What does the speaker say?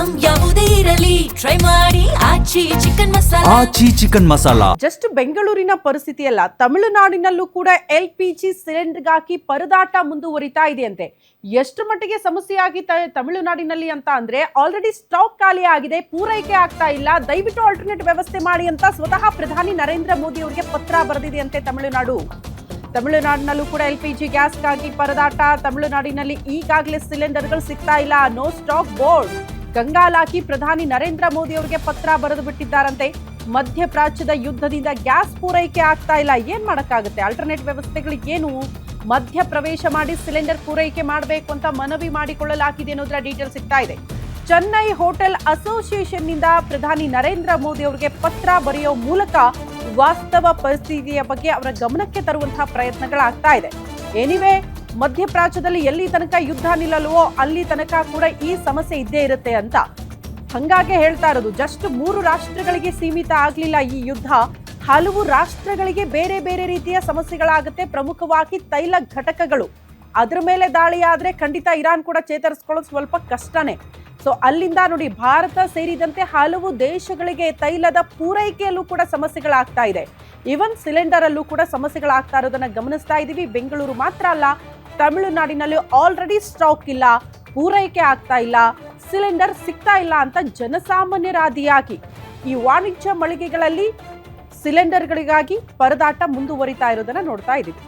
Item ಯಾವುದೇ ಇರಲಿ try ಮಾಡಿ ಆಚಿ ಚಿಕನ್ ಮಸಾಲಾ. ಜಸ್ಟ್ ಬೆಂಗಳೂರಿನ ಪರಿಸ್ಥಿತಿ ಅಲ್ಲ, ತಮಿಳುನಾಡಿನಲ್ಲೂ ಕೂಡ LPG ಸಿಲಿಂಡರ್ಗಾಗಿ ಪರದಾಟ ಮುಂದುವರಿತಾ ಇದೆಯಂತೆ. ಎಷ್ಟು ಮಟ್ಟಿಗೆ ಸಮಸ್ಯೆ ಆಗಿ ತಮಿಳುನಾಡಿನಲ್ಲಿ ಅಂತ ಅಂದ್ರೆ ಆಲ್ರೆಡಿ ಸ್ಟಾಕ್ ಖಾಲಿ ಆಗಿದೆ, ಪೂರೈಕೆ ಆಗ್ತಾ ಇಲ್ಲ, ದಯವಿಟ್ಟು ಆಲ್ಟರ್ನೇಟ್ ವ್ಯವಸ್ಥೆ ಮಾಡಿ ಅಂತ ಸ್ವತಃ ಪ್ರಧಾನಿ ನರೇಂದ್ರ ಮೋದಿ ಅವರಿಗೆ ಪತ್ರ ಬರೆದಿದೆಯಂತೆ ತಮಿಳುನಾಡಿನಲ್ಲೂ ಕೂಡ LPG ಗ್ಯಾಸ್ಗಾಗಿ ಪರದಾಟ. ತಮಿಳುನಾಡಿನಲ್ಲಿ ಈಗಾಗಲೇ ಸಿಲಿಂಡರ್ಗಳು ಸಿಗ್ತಾ ಇಲ್ಲ, ನೋ ಸ್ಟಾಕ್ ಬೋರ್ಡ್. ಕಂಗಾಲಾಗಿ ಪ್ರಧಾನಿ ನರೇಂದ್ರ ಮೋದಿ ಅವರಿಗೆ ಪತ್ರ ಬರೆದು ಬಿಟ್ಟಿದ್ದಾರಂತೆ. ಮಧ್ಯಪ್ರಾಚ್ಯದ ಯುದ್ಧದಿಂದ ಗ್ಯಾಸ್ ಪೂರೈಕೆ ಆಗ್ತಾ ಇಲ್ಲ, ಏನ್ ಮಾಡಕ್ಕಾಗುತ್ತೆ? ಆಲ್ಟರ್ನೇಟ್ ವ್ಯವಸ್ಥೆಗಳಿಗೆ ಏನು ಮಧ್ಯ ಪ್ರವೇಶ ಮಾಡಿ ಸಿಲಿಂಡರ್ ಪೂರೈಕೆ ಮಾಡಬೇಕು ಅಂತ ಮನವಿ ಮಾಡಿಕೊಳ್ಳಲಾಗಿದೆ ಅನ್ನೋದರ ಡೀಟೇಲ್ ಸಿಗ್ತಾ ಇದೆ. ಚೆನ್ನೈ ಹೋಟೆಲ್ ಅಸೋಸಿಯೇಷನ್ ನಿಂದ ಪ್ರಧಾನಿ ನರೇಂದ್ರ ಮೋದಿ ಅವರಿಗೆ ಪತ್ರ ಬರೆಯೋ ಮೂಲಕ ವಾಸ್ತವ ಪರಿಸ್ಥಿತಿಯ ಬಗ್ಗೆ ಅವರ ಗಮನಕ್ಕೆ ತರುವಂತಹ ಪ್ರಯತ್ನಗಳಾಗ್ತಾ ಇದೆ. ಎನಿವೆ, ಮಧ್ಯಪ್ರಾಚ್ಯದಲ್ಲಿ ಎಲ್ಲಿ ತನಕ ಯುದ್ಧ ನಿಲ್ಲಲ್ವೋ ಅಲ್ಲಿ ತನಕ ಕೂಡ ಈ ಸಮಸ್ಯೆ ಇದ್ದೇ ಇರುತ್ತೆ ಅಂತ ಹಂಗಾಗಿ ಹೇಳ್ತಾ ಇರೋದು. ಜಸ್ಟ್ 3 ರಾಷ್ಟ್ರಗಳಿಗೆ ಸೀಮಿತ ಆಗ್ಲಿಲ್ಲ ಈ ಯುದ್ಧ, ಹಲವು ರಾಷ್ಟ್ರಗಳಿಗೆ ಬೇರೆ ಬೇರೆ ರೀತಿಯ ಸಮಸ್ಯೆಗಳಾಗುತ್ತೆ. ಪ್ರಮುಖವಾಗಿ ತೈಲ ಘಟಕಗಳು, ಅದ್ರ ಮೇಲೆ ದಾಳಿ ಆದ್ರೆ ಖಂಡಿತ ಇರಾನ್ ಕೂಡ ಚೇತರಿಸ್ಕೊಳ್ಳೋದು ಸ್ವಲ್ಪ ಕಷ್ಟನೇ. ಸೊ ಅಲ್ಲಿಂದ ನೋಡಿ, ಭಾರತ ಸೇರಿದಂತೆ ಹಲವು ದೇಶಗಳಿಗೆ ತೈಲದ ಪೂರೈಕೆಯಲ್ಲೂ ಕೂಡ ಸಮಸ್ಯೆಗಳಾಗ್ತಾ ಇದೆ. ಈವನ್ ಸಿಲಿಂಡರ್ ಅಲ್ಲೂ ಕೂಡ ಸಮಸ್ಯೆಗಳಾಗ್ತಾ ಇರೋದನ್ನ ಗಮನಿಸ್ತಾ ಇದೀವಿ. ಬೆಂಗಳೂರು ಮಾತ್ರ ಅಲ್ಲ, ತಮಿಳುನಾಡಿನಲ್ಲಿ ಆಲ್ರೆಡಿ ಸ್ಟಾಕ್ ಇಲ್ಲ, ಪೂರೈಕೆ ಆಗ್ತಾ ಇಲ್ಲ, ಸಿಲಿಂಡರ್ ಸಿಗ್ತಾ ಇಲ್ಲ ಅಂತ ಜನಸಾಮಾನ್ಯರಾದಿಯಾಗಿ ಈ ವಾಣಿಜ್ಯ ಮಳಿಗೆಗಳಲ್ಲಿ ಸಿಲಿಂಡರ್ಗಳಿಗಾಗಿ ಪರದಾಟ ಮುಂದುವರಿತಾ ಇರೋದನ್ನ ನೋಡ್ತಾ ಇದೀವಿ.